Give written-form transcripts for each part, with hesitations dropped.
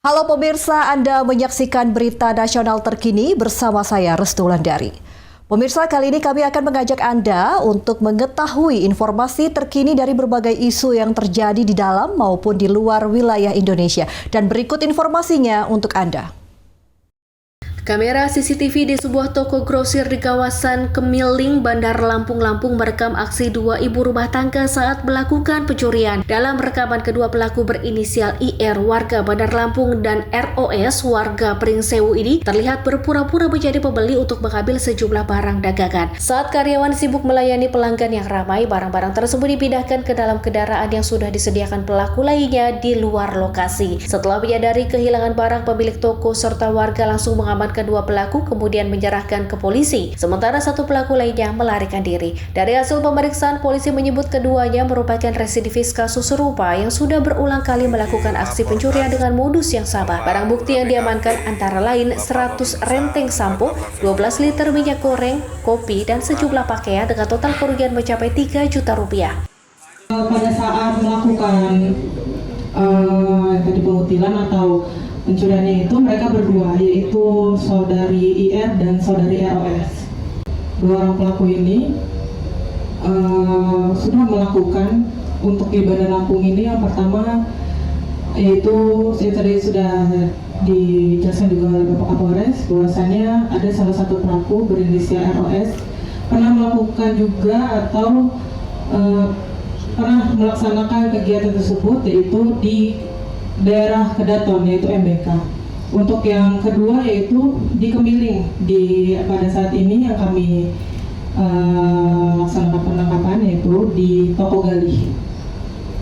Halo pemirsa, Anda menyaksikan berita nasional terkini bersama saya Restu Wulandari. Pemirsa, kali ini kami akan mengajak Anda untuk mengetahui informasi terkini dari berbagai isu yang terjadi di dalam maupun di luar wilayah Indonesia. Dan berikut informasinya untuk Anda. Kamera CCTV di sebuah toko grosir di kawasan Kemiling, Bandar Lampung merekam aksi dua ibu rumah tangga saat melakukan pencurian. Dalam rekaman, kedua pelaku berinisial IR warga Bandar Lampung dan ROS warga Pringsewu ini terlihat berpura-pura menjadi pembeli untuk mengambil sejumlah barang dagangan. Saat karyawan sibuk melayani pelanggan yang ramai, barang-barang tersebut dipindahkan ke dalam kendaraan yang sudah disediakan pelaku lainnya di luar lokasi. Setelah menyadari kehilangan barang, pemilik toko serta warga langsung mengamankan kedua pelaku, kemudian menyerahkan ke polisi. Sementara satu pelaku lainnya melarikan diri. Dari hasil pemeriksaan, polisi menyebut keduanya merupakan residivis kasus serupa yang sudah berulang kali melakukan aksi pencurian dengan modus yang sama. Barang bukti yang diamankan antara lain 100 renteng sampo, 12 liter minyak goreng, kopi, dan sejumlah pakaian dengan total kerugian mencapai 3 juta rupiah. Pada saat melakukan tadi pengutilan atau pencuriannya itu, mereka berdua, yaitu saudari IR dan saudari ROS. Dua orang pelaku ini sudah melakukan untuk di Bandar Lampung ini. Yang pertama yaitu tadi sudah dijelaskan juga oleh Bapak Kapolres bahwasanya ada salah satu pelaku berinisial ROS pernah melakukan juga atau pernah melaksanakan kegiatan tersebut, yaitu di daerah Kedaton, yaitu MBK. Untuk yang kedua yaitu di Kemiling, pada saat ini yang kami laksanakan penangkapan yaitu di Toko Gali.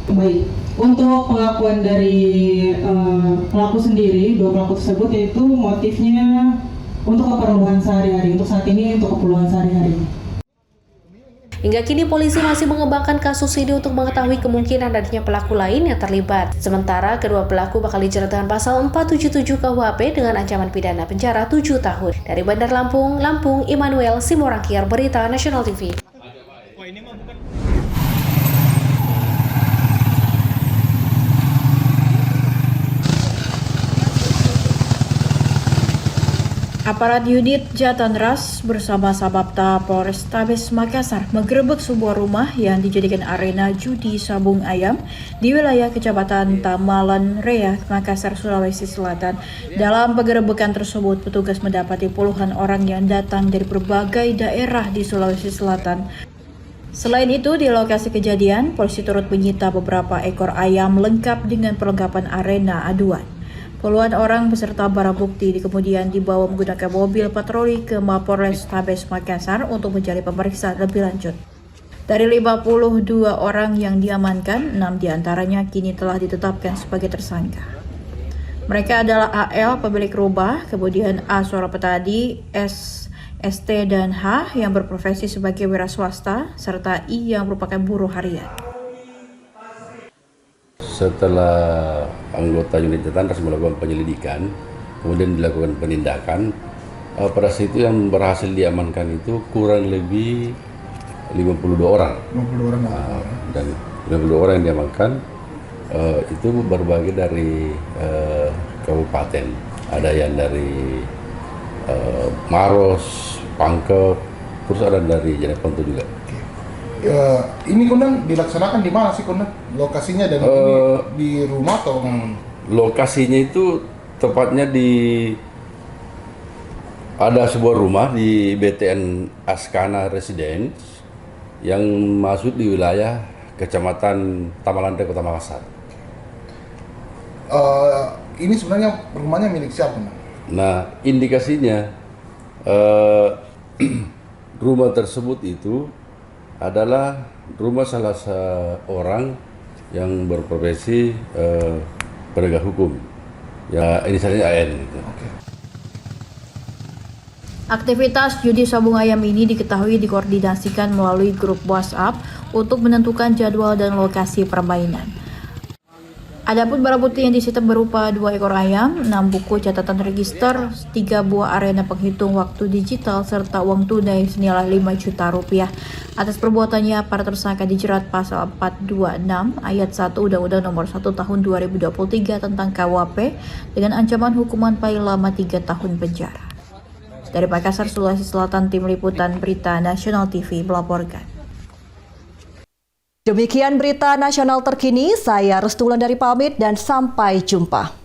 Baik, untuk pengakuan dari pelaku sendiri, dua pelaku tersebut, yaitu motifnya untuk keperluan sehari-hari. Untuk saat ini untuk keperluan sehari-hari. Hingga kini polisi masih mengembangkan kasus ini untuk mengetahui kemungkinan adanya pelaku lain yang terlibat. Sementara kedua pelaku bakal dijerat dengan pasal 477 KUHP dengan ancaman pidana penjara 7 tahun. Dari Bandar Lampung, Immanuel Simorangkir, Berita Nasional TV. Aparat unit Jatanras bersama Sababta Polrestabes Makassar menggerebek sebuah rumah yang dijadikan arena judi sabung ayam di wilayah Kecamatan Tamalan Rea, Makassar, Sulawesi Selatan. Dalam penggerebekan tersebut, petugas mendapati puluhan orang yang datang dari berbagai daerah di Sulawesi Selatan. Selain itu, di lokasi kejadian, polisi turut menyita beberapa ekor ayam lengkap dengan perlengkapan arena aduan. Puluhan orang beserta barang bukti kemudian dibawa menggunakan mobil patroli ke Mapolres Tabes Makassar untuk mencari pemeriksaan lebih lanjut. Dari 52 orang yang diamankan, 6 diantaranya kini telah ditetapkan sebagai tersangka. Mereka adalah AL, pemilik rumah, kemudian A, seorang petani, S, ST, dan H yang berprofesi sebagai wira swasta, serta I yang merupakan buruh harian. Setelah anggota unit Jatanras melakukan penyelidikan, kemudian dilakukan penindakan, pada saat itu yang berhasil diamankan itu kurang lebih 52 orang. 52 orang. Dan 52 orang yang diamankan itu berbagai dari kabupaten. Ada yang dari Maros, Pangkep, terus ada dari Jeneponto juga. Ini Konan dilaksanakan di mana sih Konan? Lokasinya dan ini di rumah atau? Lokasinya itu tepatnya ada sebuah rumah di BTN Askana Residence yang masuk di wilayah Kecamatan Tamalandre, Kota Makassar. Ini sebenarnya rumahnya milik siapa? Nah, indikasinya rumah tersebut itu adalah rumah salah seorang yang berprofesi penegak hukum, ya inisialnya AN. Gitu. Aktivitas judi sabung ayam ini diketahui dikoordinasikan melalui grup WhatsApp untuk menentukan jadwal dan lokasi permainan. Adapun barang bukti yang disita berupa 2 ekor ayam, 6 buku catatan register, 3 buah arena penghitung waktu digital, serta uang tunai senilai 5 juta rupiah. Atas perbuatannya, para tersangka dijerat pasal 426 ayat 1 Undang-Undang Nomor 1 Tahun 2023 tentang KUHP dengan ancaman hukuman paling lama 3 tahun penjara. Dari Makassar, Sulawesi Selatan, Tim Liputan Berita Nasional TV melaporkan. Demikian berita nasional terkini, saya Restu Wulandari pamit dan sampai jumpa.